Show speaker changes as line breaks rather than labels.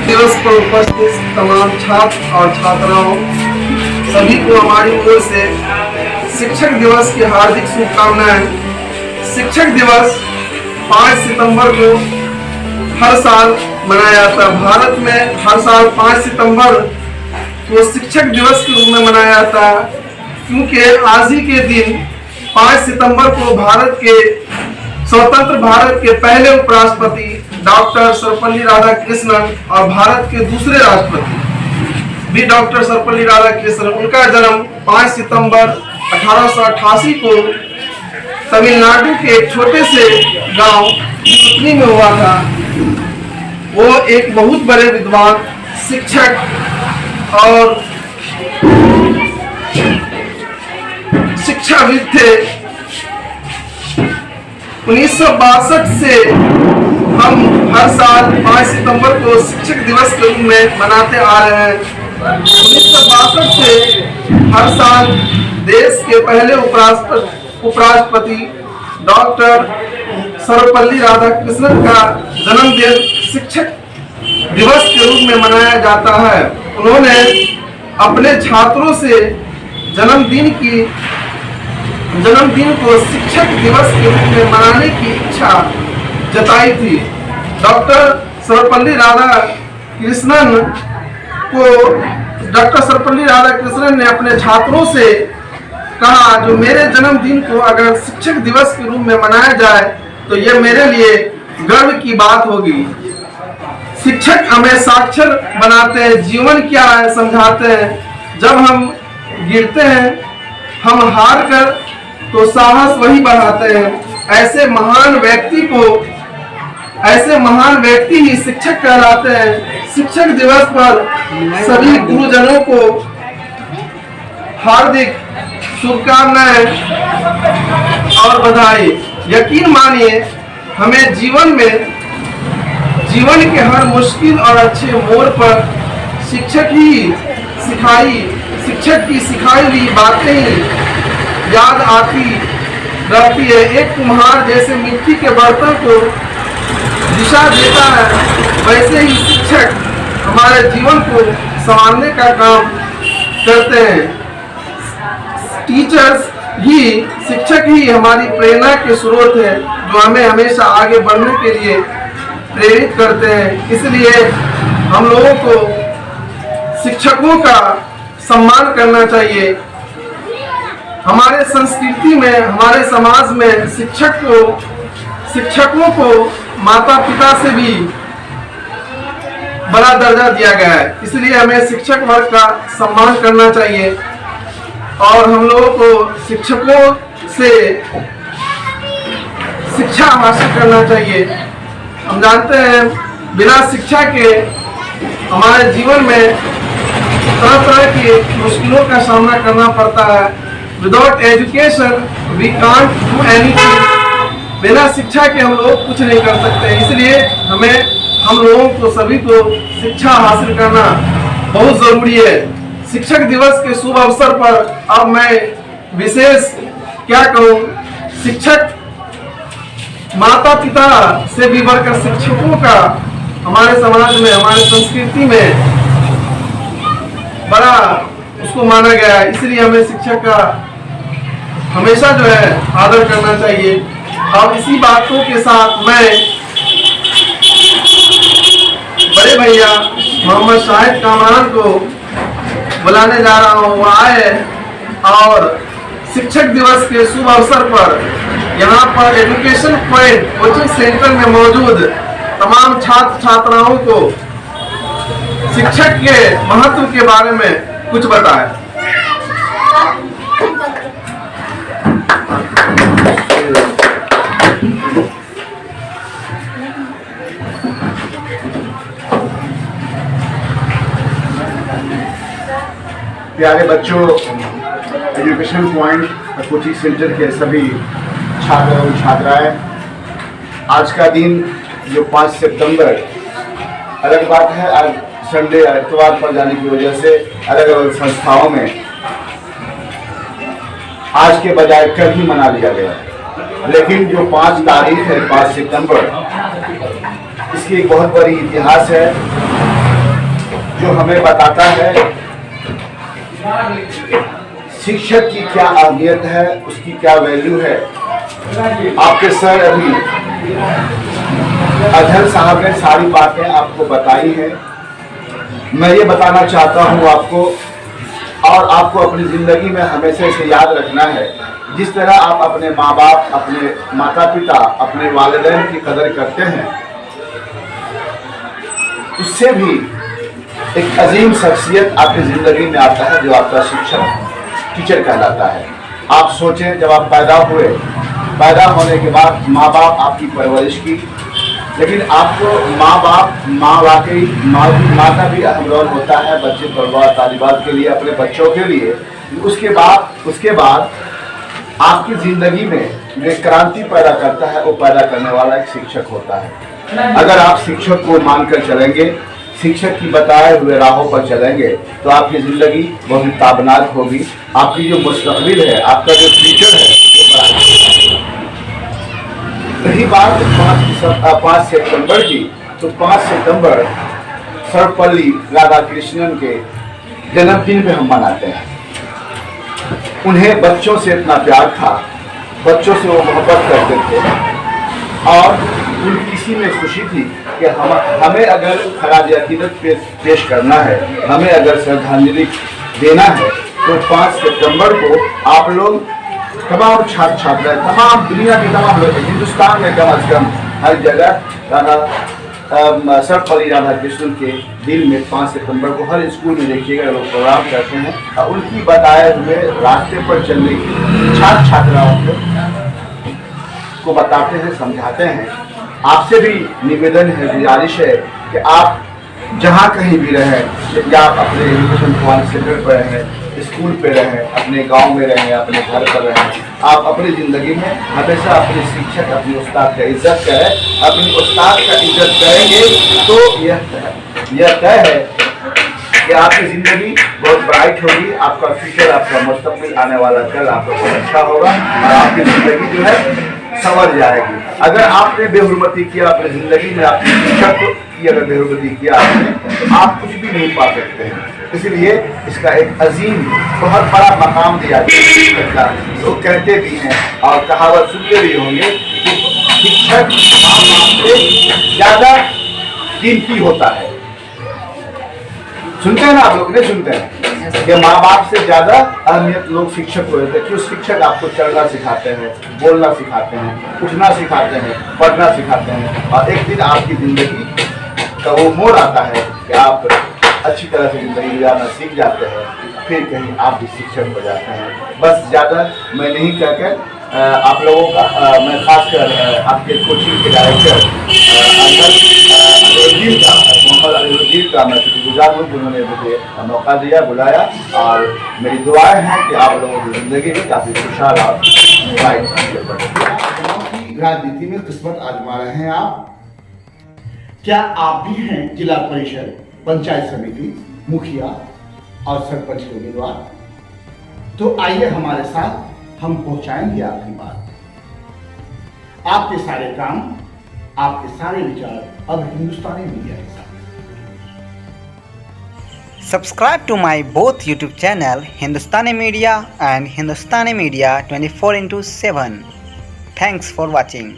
दिवस पर उपस्थित तमाम छात्र और छात्राओं सभी को हमारी ओर से शिक्षक दिवस की हार्दिक शुभकामनाएं। शिक्षक दिवस 5 सितंबर को हर साल मनाया जाता है। भारत में हर साल 5 सितंबर को शिक्षक दिवस के रूप में मनाया जाता है, क्योंकि आज ही के दिन 5 सितंबर को भारत के स्वतंत्र भारत के पहले उपराष्ट्रपति डॉक्टर सर्वपल्ली राधाकृष्णन और भारत के दूसरे राष्ट्रपति भी डॉक्टर सर्वपल्ली राधाकृष्णन, उनका जन्म 5 सितंबर 1888 को तमिलनाडु के एक छोटे से गांव पुतनी में हुआ था। वो एक बहुत बड़े विद्वान, शिक्षक और शिक्षाविद थे। 1962 से हम हर साल 5 सितंबर को शिक्षक दिवस के रूप में मनाते आ रहे हैं। 1962 से हर साल देश के पहले उपराष्ट्रपति डॉक्टर सर्वपल्ली राधाकृष्णन का जन्मदिन शिक्षक दिवस के रूप में मनाया जाता है। उन्होंने अपने छात्रों से जन्मदिन को शिक्षक दिवस के रूप में मनाने की इच्छा जताई थी। डॉक्टर सर्वपल्ली राधाकृष्णन ने अपने छात्रों से कहा, जो मेरे जन्मदिन को अगर शिक्षक दिवस के रूप में मनाया जाए तो यह मेरे लिए गर्व की बात होगी। शिक्षक हमें साक्षर बनाते हैं, जीवन क्या है समझाते हैं। जब हम गिरते हैं, हम हार कर तो साहस वही बढ़ाते हैं। ऐसे महान व्यक्ति ही शिक्षक कहलाते हैं। शिक्षक दिवस पर सभी गुरुजनों को हार्दिक शुभकामनाएं और बधाई। यकीन मानिए, हमें जीवन के हर मुश्किल और अच्छे मोड़ पर शिक्षक की सिखाई हुई बातें ही याद आती रहती है। एक कुम्हार जैसे मिट्टी के बर्तन को दिशा देता है, वैसे ही शिक्षक हमारे जीवन को संवारने का काम करते हैं। शिक्षक ही हमारी प्रेरणा के स्रोत है, जो हमें हमेशा आगे बढ़ने के लिए प्रेरित करते हैं। इसलिए हम लोगों को शिक्षकों का सम्मान करना चाहिए। हमारे संस्कृति में, हमारे समाज में शिक्षकों को माता पिता से भी बड़ा दर्जा दिया गया है। इसलिए हमें शिक्षक वर्ग का सम्मान करना चाहिए और हम लोगों को शिक्षकों से शिक्षा हासिल करना चाहिए। हम जानते हैं, बिना शिक्षा के हमारे जीवन में तरह तरह की मुश्किलों का सामना करना पड़ता है। Without education we can't do anything. बिना शिक्षा के हम लोग कुछ नहीं कर सकते। इसलिए हम लोगों को सभी को शिक्षा हासिल करना बहुत जरूरी है। शिक्षक दिवस के शुभ अवसर पर अब मैं विशेष क्या कहूँ, शिक्षक माता पिता से भी बढ़कर शिक्षकों का हमारे समाज में, हमारे संस्कृति में बड़ा उसको माना गया है। इसलिए हमें शिक्षक का हमेशा जो है आदर करना चाहिए। और इसी बातों के साथ मैं बड़े भैया मोहम्मद शाहिद कामरान को बुलाने जा रहा हूँ। वो आए और शिक्षक दिवस के शुभ अवसर पर यहाँ पर एजुकेशन पॉइंट कोचिंग सेंटर में मौजूद तमाम छात्र छात्राओं को शिक्षक के महत्व के बारे में कुछ बताएं।
प्यारे बच्चों, एजुकेशन पॉइंट कोचिंग सेंटर के सभी छात्र एवं छात्राएं, आज का दिन जो 5 सितंबर, अलग बात है आज संडे इतवार पर जाने की वजह से अलग अलग संस्थाओं में आज के बजाय कल ही मना लिया गया, लेकिन जो 5 तारीख है 5 सितंबर, इसकी एक बहुत बड़ी इतिहास है जो हमें बताता है शिक्षक की क्या अहमियत है, उसकी क्या वैल्यू है। आपके सर अभी अजहर साहब ने सारी बातें आपको बताई हैं। मैं ये बताना चाहता हूँ आपको, और आपको अपनी ज़िंदगी में हमेशा इसे याद रखना है, जिस तरह आप अपने माँ बाप, अपने माता पिता, अपने वालिदैन की कदर करते हैं, उससे भी एक अजीम शख्सियत आपकी ज़िंदगी में आता है जो आपका शिक्षक, टीचर कहलाता है। आप सोचें, जब आप पैदा हुए, पैदा होने के बाद माँ बाप आपकी परवरिश की, लेकिन आपको माँ वाकई माँ का भी अहम रोल होता है बच्चे तलबा तालिबात के लिए, अपने बच्चों के लिए। उसके बाद आपकी ज़िंदगी में जो क्रांति पैदा करता है, वो पैदा करने वाला एक शिक्षक होता है। अगर आप शिक्षक को मानकर चलेंगे, शिक्षक की बताए हुए राहों पर चलेंगे, तो आपकी ज़िंदगी बहुत ही ताबनाक होगी। आपकी जो मुस्तकबिल है, आपका जो फ्यूचर है, वो बड़ा। रही बात 5 सितंबर की, तो 5 सितंबर सर्वपल्ली राधाकृष्णन के जन्मदिन पे हम मनाते हैं। उन्हें बच्चों से इतना प्यार था, बच्चों से वो मोहब्बत करते थे, और उनकी इसी में खुशी थी कि हमें अगर खराज अकीदत पेश करना है, हमें अगर श्रद्धांजलि देना है, तो 5 सितंबर को आप लोग तमाम छात्र छात्राएं, तमाम दुनिया के तमाम लोग, हिंदुस्तान में कम से कम हर जगह सर्वपल्ली राधाकृष्णन के दिल में 5 सितंबर को हर स्कूल में देखिएगा लोग प्रोग्राम करते हैं, और उनकी बताए हुए रास्ते पर चलने की छात्र छात्राओं को बताते हैं, समझाते हैं। आपसे भी निवेदन है, गुजारिश है कि आप जहाँ कहीं भी रहें, या आप अपने एजुकेशन सेंटर पर रहें, स्कूल पे रहें, अपने गांव में रहें, अपने घर पर रहें, आप अपनी ज़िंदगी में हमेशा अपने शिक्षक, अपने उस्ताद का इज्जत करें। अपने उस्ताद का इज्जत करेंगे तो यह तय है कि आपकी ज़िंदगी बहुत ब्राइट होगी, आपका फ्यूचर, आपका मुस्तकबिल, आने वाला कल आपका बहुत अच्छा होगा, और आपकी ज़िंदगी जो है संवर जाएगी। अगर आपने बेहुरमती किया अपनी ज़िंदगी में, आपके शिक्षक की अगर बेहुरमती किया आपने, तो आप कुछ भी नहीं पा सकते हैं। इसलिए इसका एक अजीम, बहुत बड़ा मकाम दिया गया। लोग कहते भी हैं और कहावत सुनते भी होंगे कि शिक्षक माँ बाप से ज़्यादा कीमती होता है। सुनते हैं ना आप लोग? नहीं सुनते हैं कि माँ बाप से ज़्यादा अहमियत लोग शिक्षक को देते हैं। क्यों? शिक्षक आपको चलना सिखाते हैं, बोलना सिखाते हैं, उठना सिखाते हैं, पढ़ना सिखाते हैं, और एक दिन आपकी ज़िंदगी का वो मोड़ आता है कि आप अच्छी तरह से ज़िंदगी गुजारना सीख जाते हैं, फिर कहीं आप भी शिक्षक हो जाते हैं। बस ज़्यादा मैं नहीं कहकर आप लोगों का, मैं खासकर आपके कोचिंग के डायरेक्टर मोहम्मद अजहरुद्दीन का मैं शुक्रगुजार हूँ, जिन्होंने मुझे मौका दिया, बुलाया, और मेरी दुआएं हैं कि आप लोगों की ज़िंदगी में काफ़ी खुशहाल और राजनीति में किस्मत आजमा रहे हैं आप। क्या आप भी हैं जिला परिषद, पंचायत समिति, मुखिया और सरपंच के उम्मीदवार? तो आइए हमारे साथ, हम पहुंचाएंगे आपकी बात। आपके सारे काम, आपके सारे विचार अब हिंदुस्तानी मीडिया के साथ।
Subscribe to my both YouTube channel Hindustani Media and Hindustani Media 24/7. Thanks for watching.